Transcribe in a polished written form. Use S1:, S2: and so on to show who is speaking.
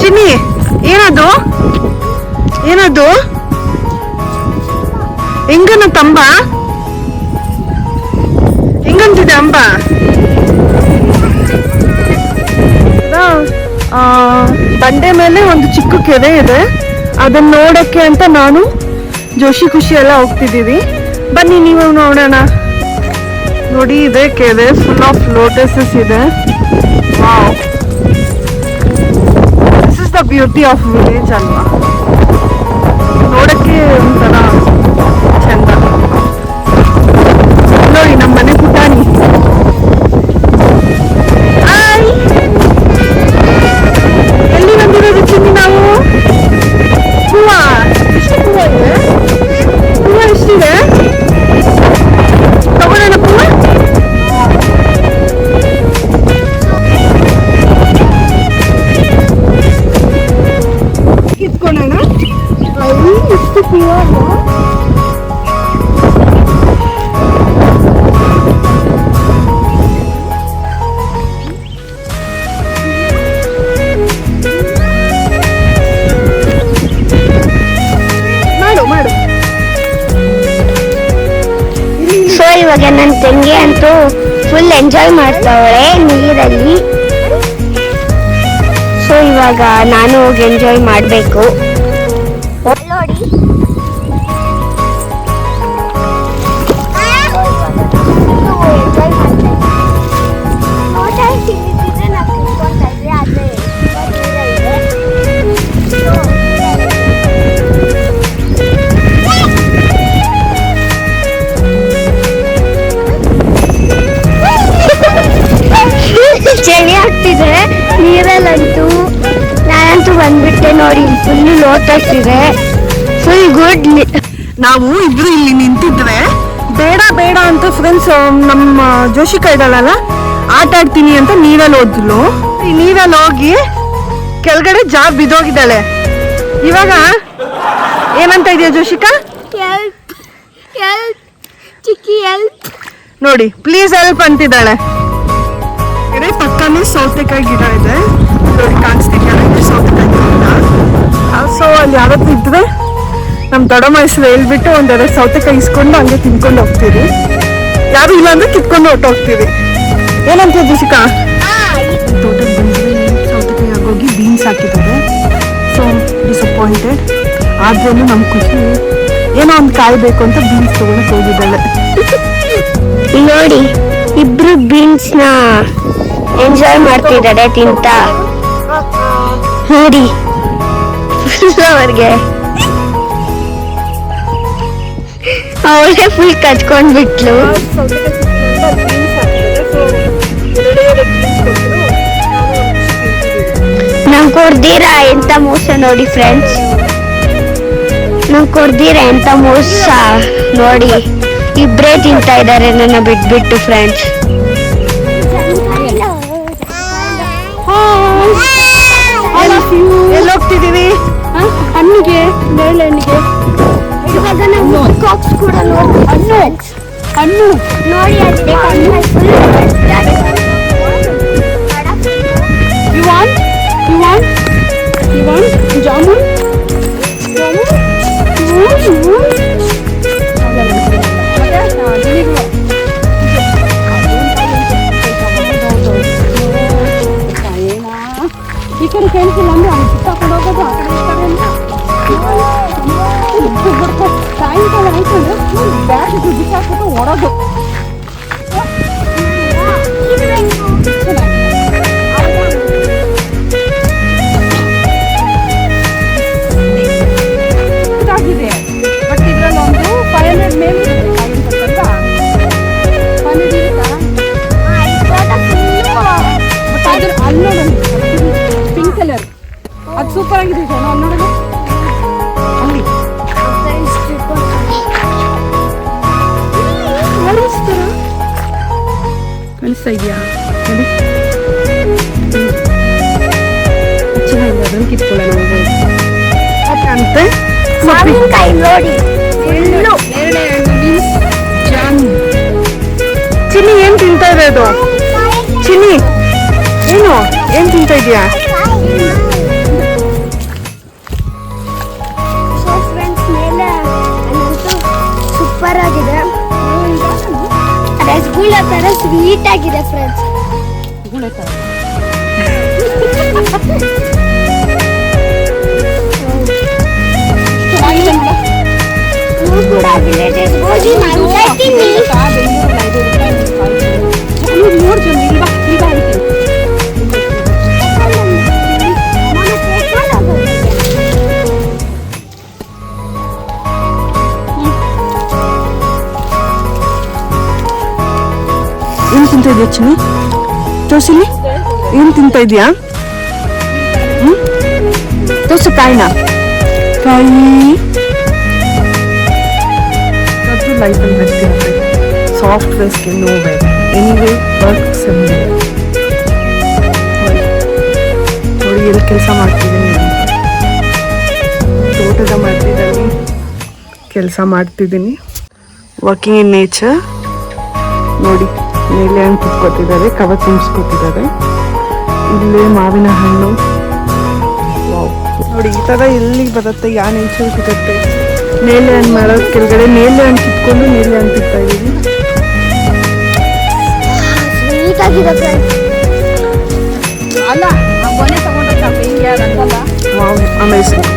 S1: ಚಿನ್ನಿ ಏನದು ಏನದು ಹೆಂಗನ ತಂಬ ಹೆಂಗಂತಿದೆ ಅಂಬ ಬಂಡೆ ಮೇಲೆ ಒಂದು ಚಿಕ್ಕ ಕೆರೆ ಇದೆ ಅದನ್ನ ನೋಡಕ್ಕೆ ಅಂತ ನಾನು ಜೋಶಿ ಖುಷಿ ಎಲ್ಲ ಹೋಗ್ತಿದ್ದೀವಿ ಬನ್ನಿ ನೀವು ನೋಡೋಣ ನೋಡಿ ಇದೆ ಕೆರೆ ಫುಲ್ ಆಫ್ ಲೋಟಸಸ್ ಇದೆ wow this is the beauty of village ಅಲ್ವಾ ನೋಡಕ್ಕೆ ಒಂಥರ ಚಂದ ನೋಡಿ ನಮ್ಮ ಮನೆ ಪುಟಾಣಿ ಎಲ್ಲಿ ಬಂದಿರೋದು ಚಿನ್ನಿ ನಾವು ಹೂವ ಎಷ್ಟು ಹೂವ ಇದೆ ಹೂವ ಎಷ್ಟಿದೆ ತಗೊಳ್ಳೋಣ ಹೂವ ಕಿತ್ಕೊಳ್ಳೋಣ ಎಷ್ಟು ಹೂವ
S2: ಸೊ ಇವಾಗ ನನ್ನ ತಂಗಿ ಅಂತೂ ಫುಲ್ ಎಂಜಾಯ್ ಮಾಡ್ತಾವಳೆ ನೀರಲ್ಲಿ. ಸೊ ಇವಾಗ ನಾನು ಹೋಗಿ ಎಂಜಾಯ್ ಮಾಡಬೇಕು. ನೋಡಿ ಚಳಿ ಆಗ್ತಿದೆ ನೀರಲ್ಲಂತೂ. ನಾನಂತೂ ಬಂದ್ಬಿಟ್ಟೆ ನೋಡಿ, ಫುಲ್ ಲೋಟಸ್ ಇದೆ, ಫುಲ್ ಗುಡ್.
S1: ನಾವು ಇಬ್ರು ಇಲ್ಲಿ ನಿಂತಿದ್ವಿ, ಬೇಡ ಬೇಡ ಅಂತ ಫ್ರೆಂಡ್ಸ್ ನಮ್ಮ ಜೋಶಿಕಾ ಇದ್ದಾಳಲ್ಲ ಆಟ ಆಡ್ತೀನಿ ಅಂತ ನೀರಲ್ಲಿ ಹೋದ್ಲು. ಈ ನೀರಲ್ಲಿ ಹೋಗಿ ಕೆಳಗಡೆ ಜಾಬ್ ಬಿದ್ದೋಗಿದ್ದಾಳೆ. ಇವಾಗ ಏನಂತ ಇದೆಯಾ ಜೋಶಿಕಾ? ನೋಡಿ ಪ್ಲೀಸ್ ಹೆಲ್ಪ್ ಅಂತಿದ್ದಾಳೆ. ಪಕ್ಕನೇ ಸೌತೆಕಾಯಿ ಗಿಡ ಇದೆ ನೋಡಿ, ಕಾಣಿಸ್ತಿದ್ಯಲ್ಲ ಸೌತೆಕಾಯಿ ಗಿಡ. ಸೊ ಅಲ್ಲಿ ಯಾವತ್ತು ಇದ್ರೆ ನಮ್ಮ ದೊಡ್ಡಮ್ಮ ಹೆಸರು ಹೇಳ್ಬಿಟ್ಟು ಒಂದೆರಡು ಸೌತೆಕಾಯಿ ಇಸ್ಕೊಂಡು ಹಂಗೆ ತಿನ್ಕೊಂಡು ಹೋಗ್ತೀವಿ. ಯಾರು ಇಲ್ಲ ಅಂದ್ರೆ ಕಿತ್ಕೊಂಡು ಹೊಟ್ಟೋಗ್ತೀವಿ. ಏನಂತ ಜೋಶಿಕಾ? ತೋಟಕ್ಕೆ ಬಂದರೆ ಸೌತೆಕಾಯಿ ಆಗೋಗಿ ಬೀನ್ಸ್ ಹಾಕಿದ್ದಾರೆ. ಸೊ ಡಿಸಪಾಯಿಂಟೆಡ್ ಆದ್ರೂ ನಮ್ಮ ಖುಷಿ, ಏನೋ ಒಂದು ಕಾಯಿ ಬೇಕು ಅಂತ ಬೀನ್ಸ್ ತಗೊಳಕ್ ಹೋಗಿದ್ದಾಳೆ.
S2: ನೋಡಿ ಇಬ್ರು ಬೀನ್ಸ್ ನ ಎಂಜಾಯ್ ಮಾಡ್ತಿದ್ದಾರೆ ತಿಂತ. ನೋಡಿ ಅವ್ರಿಗೆ ಅವಳೇ ಫುಲ್ ಕಚ್ಕೊಂಡ್ಬಿಟ್ಲು. ನಮ್ ಕೊಡ್ದೀರಾ ಎಂತ ಮೋಸ ನೋಡಿ ಫ್ರೆಂಡ್ಸ್, ನಮ್ ಕೊಡ್ದೀರಾ ಎಂತ ಮೋಸ ನೋಡಿ. ಇಬ್ರೇ ತಿಂತಾ ಇದ್ದಾರೆ ನನ್ನ ಬಿಟ್ಬಿಟ್ಟು ಫ್ರೆಂಡ್ಸ್.
S1: ಎಲ್ಲೋಗ್ತಿದೀವಿ?
S2: ಹಣ್ಣಿಗೆ, ನೇರಳೆ ಹಣ್ಣಿಗೆ. ಇವಾಗ ನಾವು ಕಾಕ್ಸ್ ಕೂಡ ನೋಡಿ ಹಣ್ಣು ನೋಡಿ ಅಷ್ಟೇ.
S1: You want jamun? ಈ ಕಡೆ ಕೇಳಿಸಿಲ್ಲ ಅಂದ್ರೆ ಅವ್ನು ಸುತ್ತಾಕೊಂಡು ಹೋಗೋದು ಆ ಕಡೆ ಈ ಕಡೆ ಅಂತ ಸಾಯಂಕಾಲ ಆಯ್ತಂದ್ರೆ ಬ್ಯಾಗ್ ಬಿಸಾಕ್ಬಿಟ್ಟು ಹೊಡೋದು. ಇದಾಗಿದೆ ಬಟ್ ಇದ್ರಲ್ಲಿ ಒಂದು 500 ಮೇಲೆ ಇರುತ್ತಲ್ವಾ, 500 ಇರುತ್ತಾ? ಬಟ್ ಅದ್ರ ಅಲ್ಲಿ ನೋಡೋಣ ಪಿಂಕ್ ಕಲರ್, ಅದು ಸೂಪರ್ ಆಗಿದೆ ಸರ್. ಅಲ್ಲಿ ನೋಡೋಣ, ಅಲ್ಲಿ ಕಾಣಿಸ್ತಾ ಇದೆಯಾ? ನೋಡಿ ಚೆನ್ನಾಗಿದೆ, ಅದನ್ನು ಕಿತ್ಕೊಳ್ಳೋಣ ಅಂತೆ.
S2: ಮಾವಿನಕಾಯಿ ನೋಡಿ
S1: ಚಿನ್ನಿ ಏನ್ ತಿಂತಾ ಇರೋದು? ಚಿನ್ನಿ ಏನು ತಿಂತಾ ಇದೀಯಾ?
S2: ಗೂಳ ತರ ಸ್ವೀಟ್ ಆಗಿದೆ ಫ್ರೆಂಡ್ಸ್. ಕೂಡ ವಿಲೇಜಸ್ ಹೋಗಿ ಮಾಡ್ತೀನಿ.
S1: ಏನ್ ತಿಂತ ಇದೆಯಾ ಚಿನ್ನಿ? ತೋರ್ಸಿಲಿ ಏನ್ ತಿಂತ ಇದೆಯಾ? ತೋರ್ಸು ಕಾಯಿನ. ಕಾಯಿ ಅದು ಲೈಫಲ್ಲಿ ಬೆಸ್ಟ್ ಸಾಫ್ಟ್ವೇರ್ಸ್ಗೆ ನೋ ವೇ ಎನಿವೇ ವರ್ಕ್ಸ್ ನೋಡಿ ಎಲ್ಲಿ ಕೆಲಸ ಮಾಡ್ತಿದ್ದೀನಿ ಅಂತ. ತೋಟದ ಮಧ್ಯದಲ್ಲಿ ಕೆಲಸ ಮಾಡ್ತಿದ್ದೀನಿ. Working in nature. ನೋಡಿ ಮೇಲೆ ಹಣ್ಣು ಕುತ್ಕೋತಿದ್ದಾರೆ, ಕವರ್ ತುಂಬಿಸ್ಕೊತಿದ್ದಾರೆ. ಇಲ್ಲೇ ಮಾವಿನ ಹಣ್ಣು. ವಾವ್, ನೋಡಿ ಈ ಥರ ಎಲ್ಲಿ ಬರುತ್ತೆ, ಯಾವ ನೇಚರ್ ಸಿಗುತ್ತೆ. ನೇಲೆ ಹಣ್ಣು ಮಾಡೋದು ಕೆಳಗಡೆ ನೇಲೆ ಹಣ್ಣು ಕಿತ್ಕೊಂಡು ನೇಲೆ ಹಣ್ಣು ತಿಂತಾ ಇದ್ದೀವಿ.
S2: ಸ್ವೀಟ್ ಆಗಿದೆ ಫ್ರೆಂಡ್ಸ್.
S1: Wow, amazing.